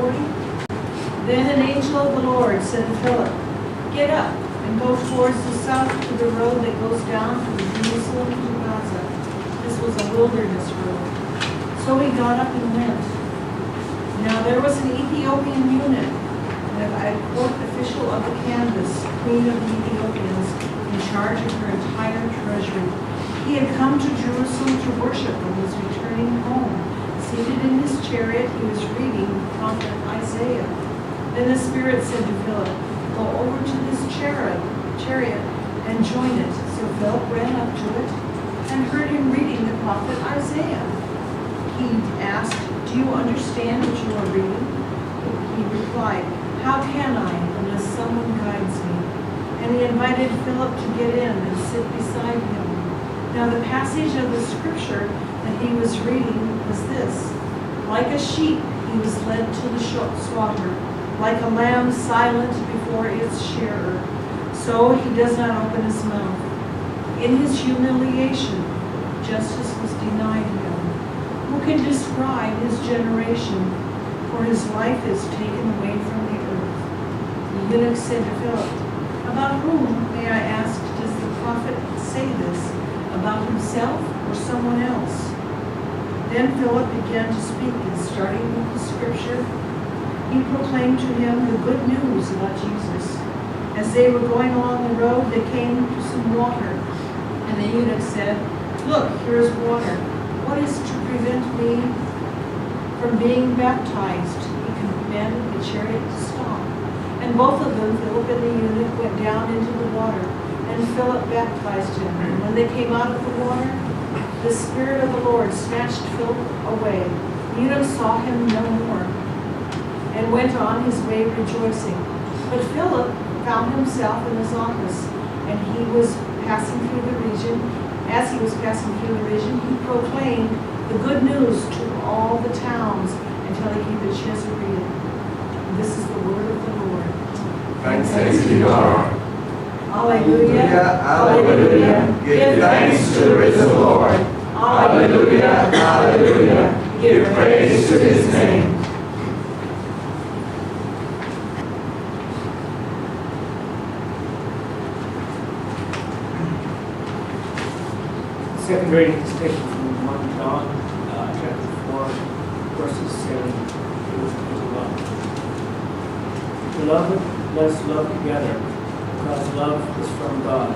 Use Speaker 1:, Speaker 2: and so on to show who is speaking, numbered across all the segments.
Speaker 1: 40. Then an angel of the Lord said to Philip, "Get up and go towards the south to the road that goes down from Jerusalem to Gaza." This was a wilderness road. So he got up and went. Now there was an Ethiopian eunuch, a court official of the Candace, queen of the Ethiopians, in charge of her entire treasury. He had come to Jerusalem to worship and was returning home. Seated in his chariot, he was reading the prophet Isaiah. Then the Spirit said to Philip, "Go over to this chariot and join it." So Philip ran up to it and heard him reading the prophet Isaiah. He asked, "Do you understand what you are reading?" He replied, "How can I unless someone guides me?" And he invited Philip to get in and sit beside him. Now the passage of the scripture that he was reading was this: "Like a sheep he was led to the slaughter, like a lamb silent before its shearer, so he does not open his mouth. In his humiliation, justice was denied him. Who can describe his generation? For his life is taken away from the earth." The eunuch said to Philip, "About whom, may I ask, does the prophet say this? About himself or someone else?" Then Philip began to speak, and starting with the scripture, he proclaimed to him the good news about Jesus. As they were going along the road, they came to some water, and the eunuch said, "Look, here is water. What is to prevent me from being baptized?" He commanded the chariot to stop. And both of them, Philip and the eunuch, went down into the water, and Philip baptized him. And when they came out of the water, the Spirit of the Lord snatched Philip away. The eunuch saw him no more, and went on his way rejoicing. But Philip found himself in his office, and he was passing through the region. As he was passing through the region, he proclaimed the good news to all the towns until he came to Caesarea. This is the word of the Lord.
Speaker 2: Thanks be to God.
Speaker 1: Hallelujah.
Speaker 2: Hallelujah. Give thanks to the risen Lord. Hallelujah. Hallelujah. Give praise to his name.
Speaker 3: Second reading is taken from 1 John chapter 4, verses 7 through 11. Beloved, let us love together, because love is from God.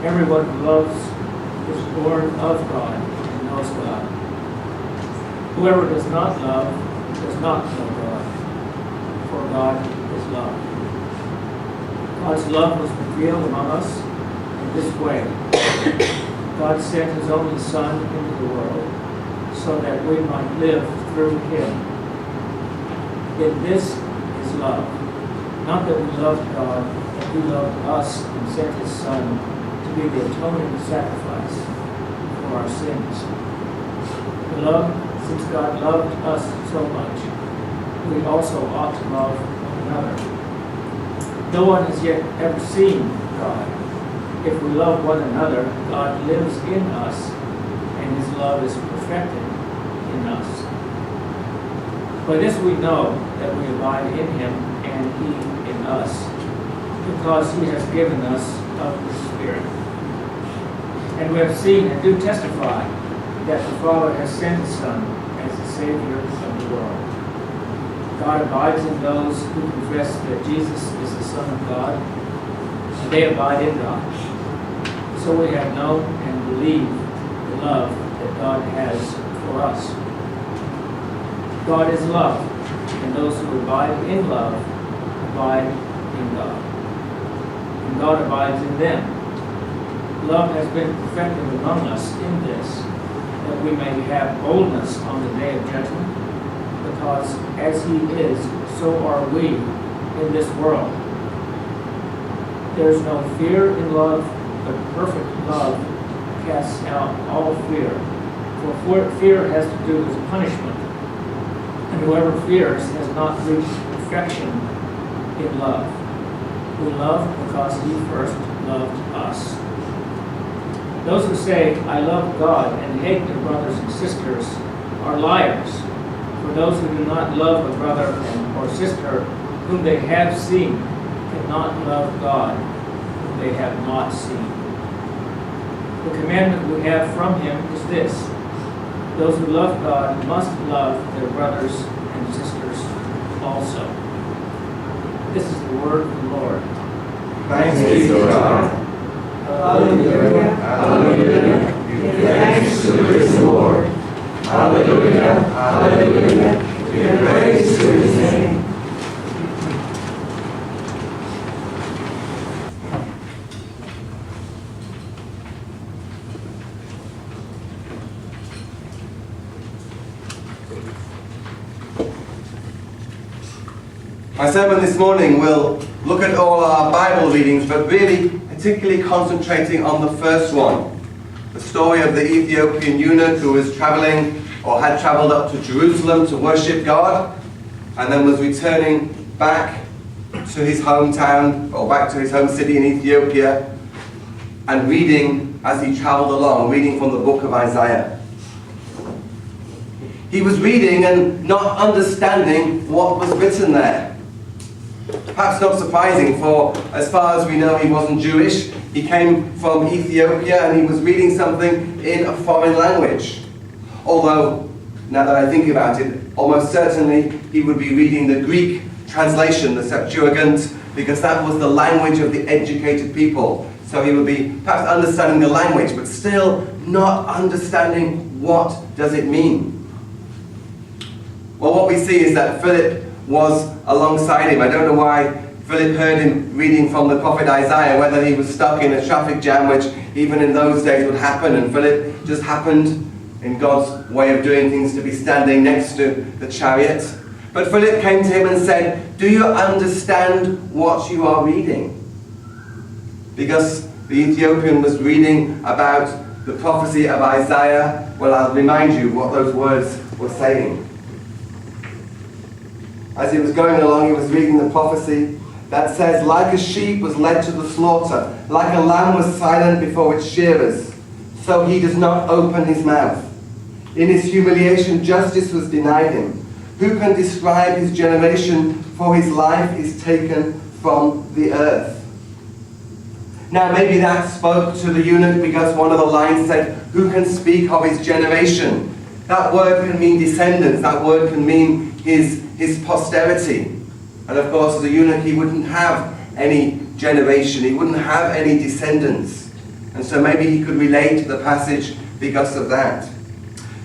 Speaker 3: Everyone who loves is born of God and knows God. Whoever does not love does not know God, for God is love. God's love was revealed among us in this way. God sent his only Son into the world so that we might live through him. In this is love. Not that we loved God, but he loved us and sent his Son to be the atoning sacrifice for our sins. Beloved, since God loved us so much, we also ought to love one another. No one has yet ever seen God. If we love one another, God lives in us, and his love is perfected in us. By this we know that we abide in him, and he in us, because he has given us of his Spirit. And we have seen and do testify that the Father has sent his Son as the Savior of the world. God abides in those who confess that Jesus is the Son of God, and they abide in God. So we have known and believed the love that God has for us. God is love, and those who abide in love abide in God, and God abides in them. Love has been perfected among us in this, that we may have boldness on the day of judgment, because as he is, so are we in this world. There is no fear in love, but perfect love casts out all fear. For fear has to do with punishment, and whoever fears has not reached perfection in love. We love because he first loved us. Those who say, "I love God," and hate their brothers and sisters are liars. For those who do not love a brother or sister whom they have seen cannot love God whom they have not seen. The commandment we have from him is this: those who love God must love their brothers and sisters also. This is the word of the Lord.
Speaker 2: Thanks be to God. Hallelujah. Hallelujah. Give thanks to the risen Lord. Hallelujah. Hallelujah. Give praise to his name. My sermon this morning will look at all our Bible readings, but really particularly concentrating on the first one, the story of the Ethiopian eunuch who was traveling or had traveled up to Jerusalem to worship God and then was returning back to his hometown or back to his home city in Ethiopia and reading as he traveled along, reading from the book of Isaiah. He was reading and not understanding what was written there. Perhaps not surprising, for as far as we know, he wasn't Jewish. He came from Ethiopia and he was reading something in a foreign language. Although, now that I think about it, almost certainly he would be reading the Greek translation, the Septuagint, because that was the language of the educated people. So he would be perhaps understanding the language, but still not understanding what does it mean. Well, what we see is that Philip was alongside him. I don't know why Philip heard him reading from the prophet Isaiah, whether he was stuck in a traffic jam, which even in those days would happen, and Philip just happened, in God's way of doing things, to be standing next to the chariot. But Philip came to him and said, "Do you understand what you are reading?" Because the Ethiopian was reading about the prophecy of Isaiah. Well, I'll remind you what those words were saying. As he was going along, he was reading the prophecy that says, "Like a sheep was led to the slaughter, like a lamb was silent before its shearers, so he does not open his mouth. In his humiliation, justice was denied him. Who can describe his generation? For his life is taken from the earth." Now, maybe that spoke to the eunuch because one of the lines said, "Who can speak of his generation?" That word can mean descendants. That word can mean his posterity. And of course, as a eunuch, he wouldn't have any generation. He wouldn't have any descendants. And so maybe he could relate to the passage because of that.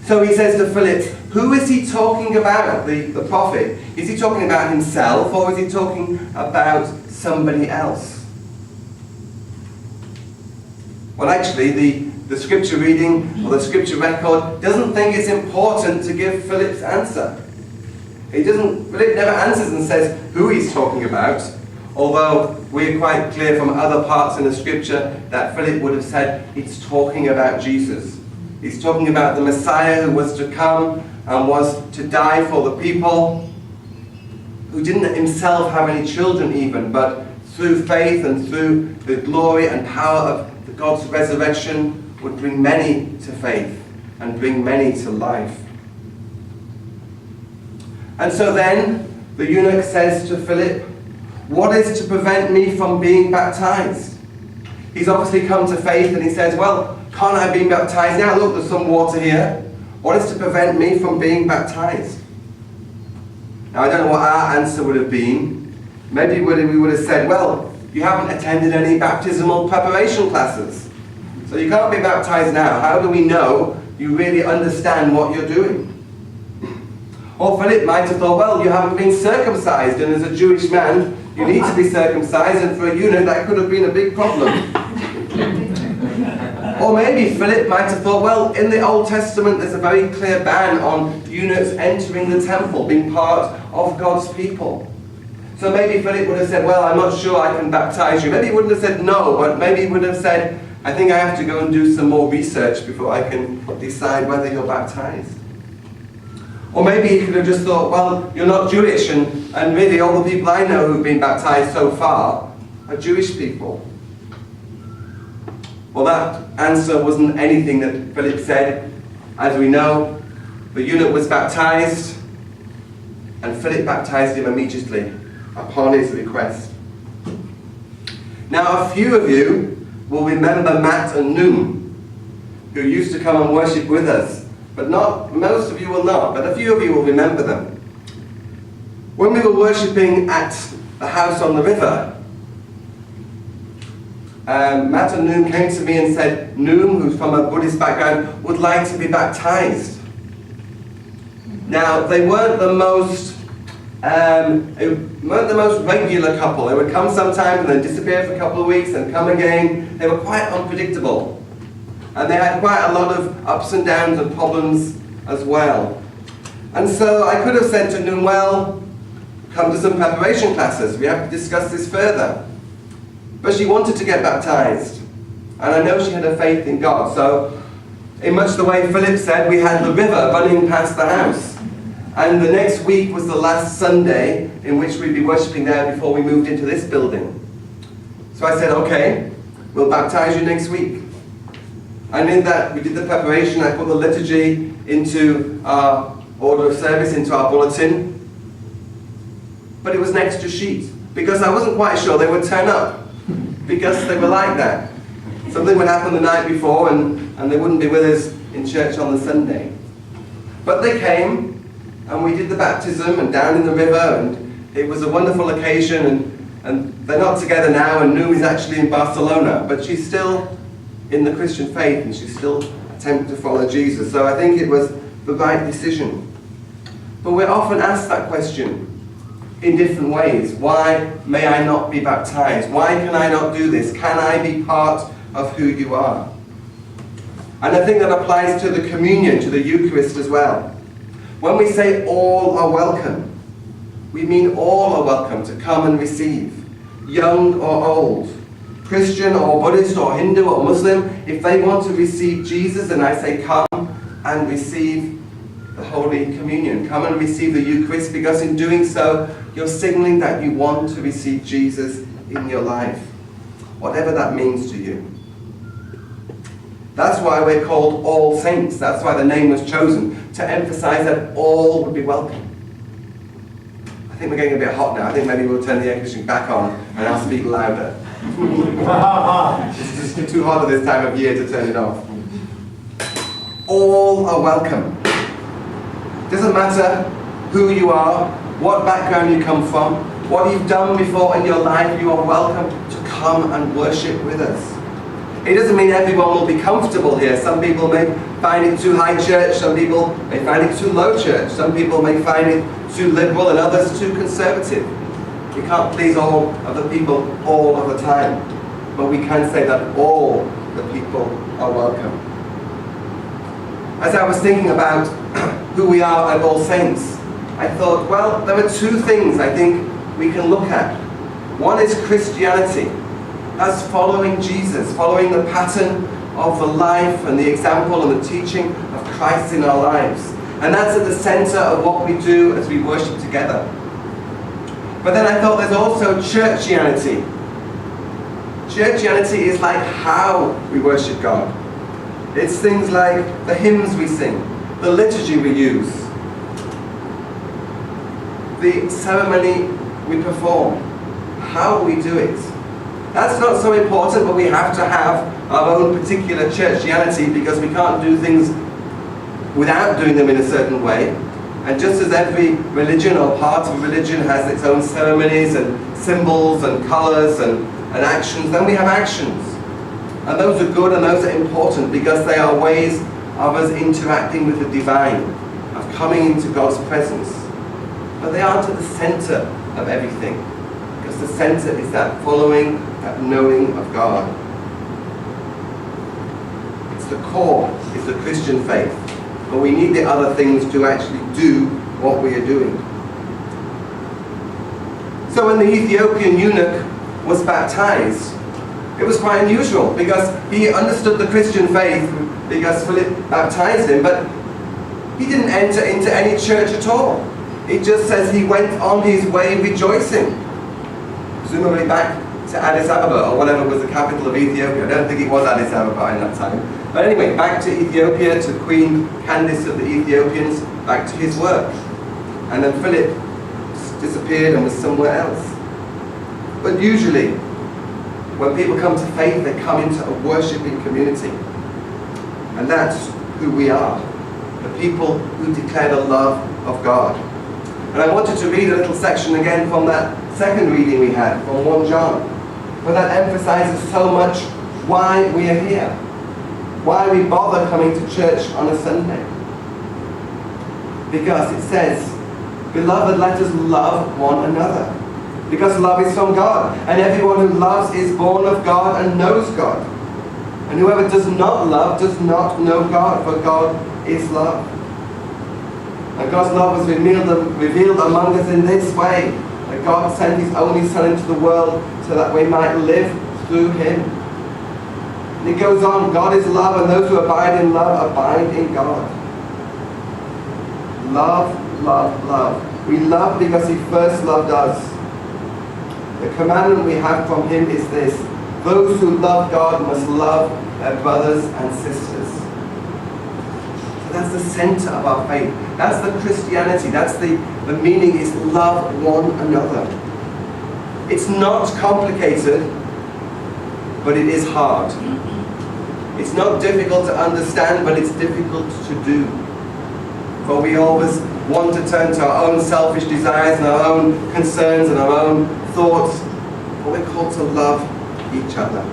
Speaker 2: So he says to Philip, who is he talking about, the prophet? Is he talking about himself, or is he talking about somebody else? Well, actually, the scripture reading or the scripture record doesn't think it's important to give Philip's answer. Philip never answers and says who he's talking about, although we're quite clear from other parts in the scripture that Philip would have said he's talking about Jesus. He's talking about the Messiah who was to come and was to die for the people, who didn't himself have any children even, but through faith and through the glory and power of God's resurrection would bring many to faith and bring many to life. And so then the eunuch says to Philip, "What is to prevent me from being baptized?" He's obviously come to faith and he says, "Well, can't I be baptized now? Look, there's some water here. What is to prevent me from being baptized?" Now, I don't know what our answer would have been. Maybe we would have said, "Well, you haven't attended any baptismal preparation classes, so you can't be baptized now. How do we know you really understand what you're doing?" Or Philip might have thought, "Well, you haven't been circumcised, and as a Jewish man, you need to be circumcised, and for a eunuch, that could have been a big problem." Or maybe Philip might have thought, "Well, in the Old Testament, there's a very clear ban on eunuchs entering the temple, being part of God's people. So maybe Philip would have said, "Well, I'm not sure I can baptize you." Maybe he wouldn't have said no, but maybe he would have said, "I think I have to go and do some more research before I can decide whether you're baptized." Or maybe he could have just thought, "Well, you're not Jewish, and really all the people I know who've been baptized so far are Jewish people." Well, that answer wasn't anything that Philip said. As we know, the eunuch was baptized, and Philip baptized him immediately upon his request. Now, a few of you will remember Matt and Noom, who used to come and worship with us, but not most of you will not, but a few of you will remember them. When we were worshipping at the house on the river, Matt and Noom came to me and said Noom, who's from a Buddhist background, would like to be baptized. Now, they weren't the most regular couple. They would come sometimes and then disappear for a couple of weeks and come again. They were quite unpredictable. And they had quite a lot of ups and downs and problems as well. And so I could have said to Noom, well, come to some preparation classes. We have to discuss this further. But she wanted to get baptized. And I know she had a faith in God. So, in much the way Philip said, we had the river running past the house. And the next week was the last Sunday in which we'd be worshipping there before we moved into this building. So I said, okay, we'll baptize you next week. And in that, we did the preparation. I put the liturgy into our order of service, into our bulletin. But it was an extra sheet, because I wasn't quite sure they would turn up, because they were like that. Something would happen the night before, and they wouldn't be with us in church on the Sunday. But they came, and we did the baptism, and down in the river, and it was a wonderful occasion, and they're not together now, and Noom is actually in Barcelona, but she's still in the Christian faith, and she's still attempting to follow Jesus. So I think it was the right decision. But we're often asked that question in different ways. Why may I not be baptized? Why can I not do this? Can I be part of who you are? And I think that applies to the communion, to the Eucharist as well. When we say all are welcome, we mean all are welcome to come and receive, young or old, Christian or Buddhist or Hindu or Muslim. If they want to receive Jesus, then I say come and receive the Holy Communion. Come and receive the Eucharist, because in doing so, you're signaling that you want to receive Jesus in your life, whatever that means to you. That's why we're called All Saints. That's why the name was chosen, to emphasize that all would be welcome. I think we're getting a bit hot now. I think maybe we'll turn the air conditioning back on and I'll speak louder. It's just too hot at this time of year to turn it off. All are welcome. Doesn't matter who you are, what background you come from, what you've done before in your life, you are welcome to come and worship with us. It doesn't mean everyone will be comfortable here. Some people may find it too high church, some people may find it too low church, some people may find it too liberal and others too conservative. We can't please all of the people all of the time, but we can say that all the people are welcome. As I was thinking about who we are at All Saints, I thought, well, there are two things I think we can look at. One is Christianity, as following Jesus, following the pattern of the life and the example and the teaching of Christ in our lives. And that's at the center of what we do as we worship together. But then I thought there's also churchianity. Churchianity is like how we worship God. It's things like the hymns we sing, the liturgy we use, the ceremony we perform, how we do it. That's not so important, but we have to have our own particular churchianity, because we can't do things without doing them in a certain way. And just as every religion or part of a religion has its own ceremonies and symbols and colours and actions, then we have actions. And those are good and those are important, because they are ways of us interacting with the divine, of coming into God's presence. But they aren't at the centre of everything, because the centre is that following, that knowing of God. It's the core, it's the Christian faith. But we need the other things to actually do what we are doing. So when the Ethiopian eunuch was baptized, it was quite unusual, because he understood the Christian faith because Philip baptized him, but he didn't enter into any church at all. It just says he went on his way rejoicing. Presumably back to Addis Ababa, or whatever was the capital of Ethiopia. I don't think it was Addis Ababa in that time. But anyway, back to Ethiopia, to Queen Candace of the Ethiopians, back to his work. And then Philip disappeared and was somewhere else. But usually, when people come to faith, they come into a worshipping community. And that's who we are, the people who declare the love of God. And I wanted to read a little section again from that second reading we had, from 1 John, where that emphasizes so much why we are here, why we bother coming to church on a Sunday. Because it says, "Beloved, let us love one another, because love is from God, and everyone who loves is born of God and knows God. And whoever does not love does not know God, for God is love." And God's love was revealed among us in this way, that God sent His only Son into the world so that we might live through Him. And it goes on, God is love, and those who abide in love abide in God. Love, love, love. We love because He first loved us. The commandment we have from Him is this: those who love God must love their brothers and sisters. So that's the center of our faith. That's the Christianity. That's the meaning, is love one another. It's not complicated, but it is hard. It's not difficult to understand, but it's difficult to do. For we always want to turn to our own selfish desires and our own concerns and our own thoughts, but we're called to love each other.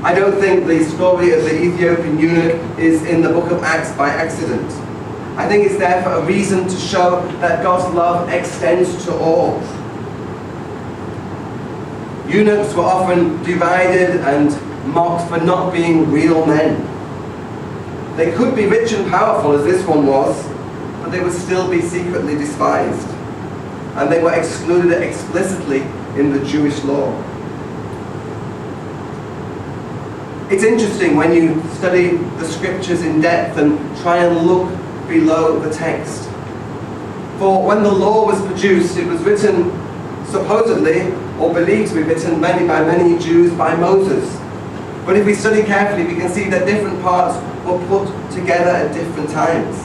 Speaker 2: I don't think the story of the Ethiopian eunuch is in the book of Acts by accident. I think it's there for a reason, to show that God's love extends to all. Eunuchs were often derided and mocked for not being real men. They could be rich and powerful, as this one was, but they would still be secretly despised. And they were excluded explicitly in the Jewish law. It's interesting when you study the scriptures in depth and try and look below the text. For when the law was produced, it was written supposedly, or believed to be written by many Jews by Moses. But if we study carefully, we can see that different parts were put together at different times.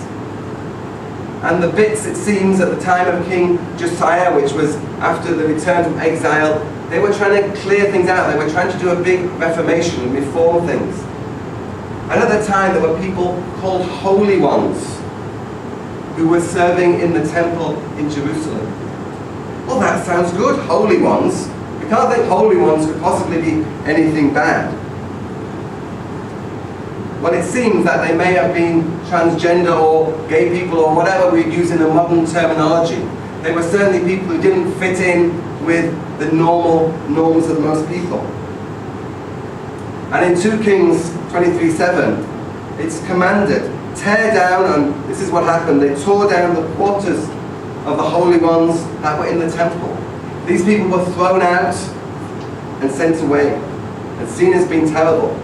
Speaker 2: And the bits, it seems, at the time of King Josiah, which was after the return from exile, they were trying to clear things out. They were trying to do a big reformation and reform things. And at the time, there were people called holy ones who were serving in the temple in Jerusalem. Well, that sounds good, holy ones. We can't think holy ones could possibly be anything bad. Well, it seems that they may have been transgender or gay people or whatever we use in a modern terminology. They were certainly people who didn't fit in with the normal norms of most people. And in 2 Kings 23:7, it's commanded, tear down, and this is what happened, they tore down the quarters of the holy ones that were in the temple. These people were thrown out and sent away, and seen as being terrible.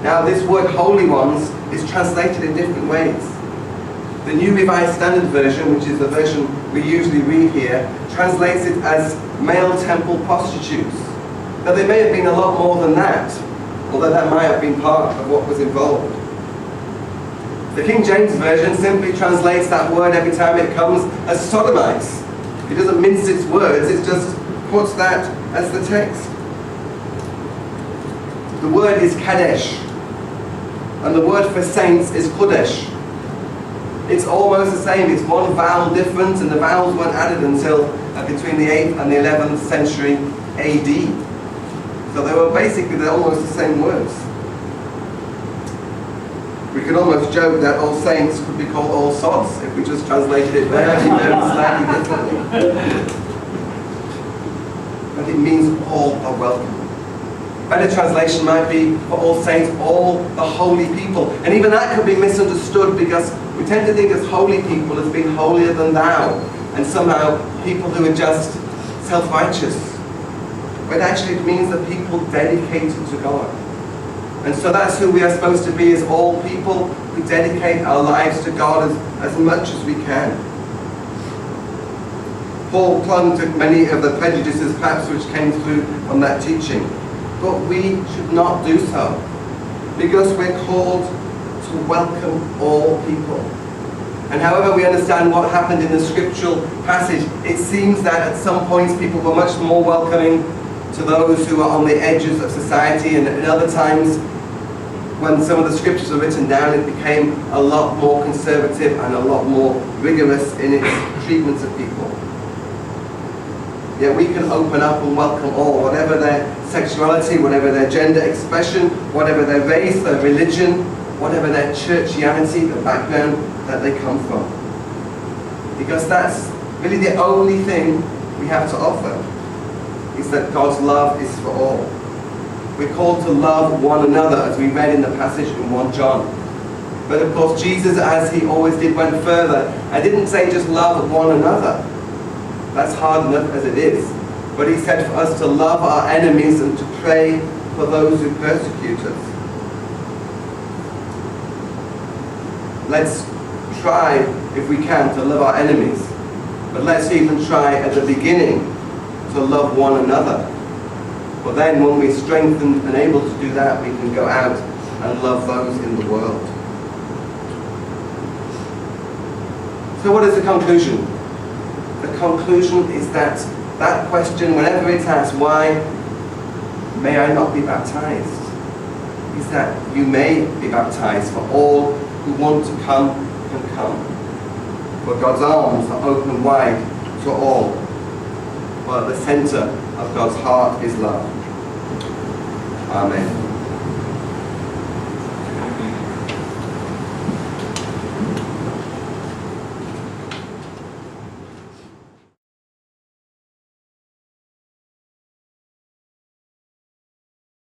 Speaker 2: Now, this word holy ones is translated in different ways. The New Revised Standard Version, which is the version we usually read here, translates it as male temple prostitutes. Now, they may have been a lot more than that, although that might have been part of what was involved. The King James Version simply translates that word every time it comes as sodomites. It doesn't mince its words, it just puts that as the text. The word is kadesh, and the word for saints is kodesh. It's almost the same, it's one vowel different, and the vowels weren't added until between the 8th and the 11th century AD. So they were basically, they're almost the same words. We could almost joke that all saints could be called all sods if we just translated it very slightly differently. But it means all are welcome. Better translation might be for all saints, all the holy people. And even that could be misunderstood, because we tend to think of holy people as being holier than thou, and somehow people who are just self-righteous. But actually it means that people dedicated to God. And so that's who we are supposed to be, as all people who dedicate our lives to God as much as we can. Paul clung to many of the prejudices perhaps which came through from that teaching. But we should not do so, because we're called to welcome all people. And however we understand what happened in the scriptural passage, it seems that at some points people were much more welcoming to those who were on the edges of society, and at other times, when some of the scriptures were written down, it became a lot more conservative and a lot more rigorous in its treatment of people. Yet we can open up and welcome all, whatever their sexuality, whatever their gender expression, whatever their race, their religion, whatever their churchianity, the background that they come from. Because that's really the only thing we have to offer, is that God's love is for all. We're called to love one another, as we read in the passage in 1 John. But of course, Jesus, as he always did, went further. I didn't say just love one another. That's hard enough as it is. But he said for us to love our enemies and to pray for those who persecute us. Let's try, if we can, to love our enemies. But let's even try at the beginning to love one another. But then when we're strengthened and able to do that, we can go out and love those in the world. So what is the conclusion? The conclusion is that that question, whenever it's asked, why may I not be baptized, is that you may be baptized, for all who want to come can come. For God's arms are open wide to all. But at the center of God's heart is love. Amen.